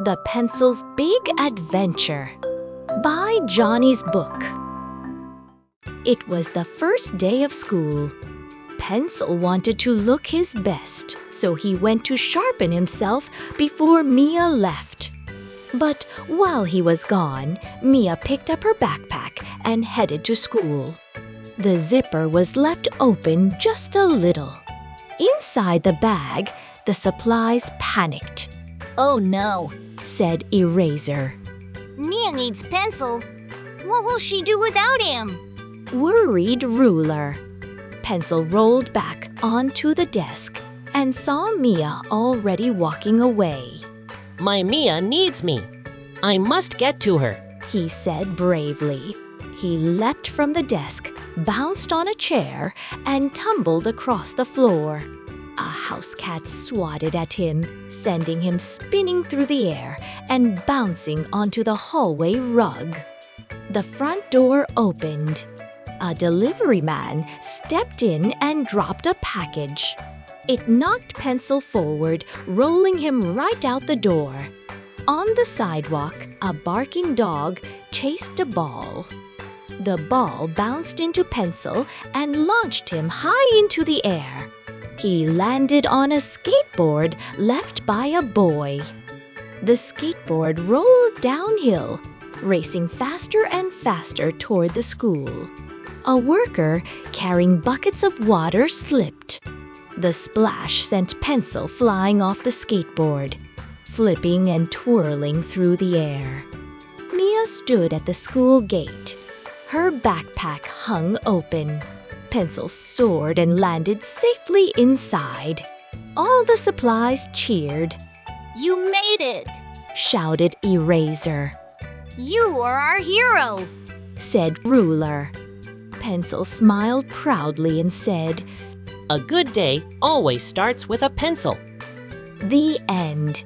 The Pencil's Big Adventure by Johnny's book. It was the first day of school. Pencil wanted to look his best, so he went to sharpen himself before Mia left. But while he was gone, Mia picked up her backpack and headed to school. The zipper was left open just a little. Inside the bag, the supplies panicked. "Oh no," said Eraser. "Mia needs Pencil. What will she do without him?" Worried Ruler. Pencil rolled back onto the desk and saw Mia already walking away. My Mia needs me. I must get to her, he said bravely. He leapt from the desk, bounced on a chair, and tumbled across the floor. A house cat swatted at him, sending him spinning through the air and bouncing onto the hallway rug. The front door opened. A delivery man stepped in and dropped a package. It knocked Pencil forward, rolling him right out the door. On the sidewalk, a barking dog chased a ball. The ball bounced into Pencil and launched him high into the air. He landed on a skateboard left by a boy. The skateboard rolled downhill, racing faster and faster toward the school. A worker carrying buckets of water slipped. The splash sent Pencil flying off the skateboard, flipping and twirling through the air. Mia stood at the school gate. Her backpack hung open. Pencil soared and landed safely inside. All the supplies cheered. "You made it!" shouted Eraser. "You are our hero!" said Ruler. Pencil smiled proudly and said, A good day always starts with a pencil. The end.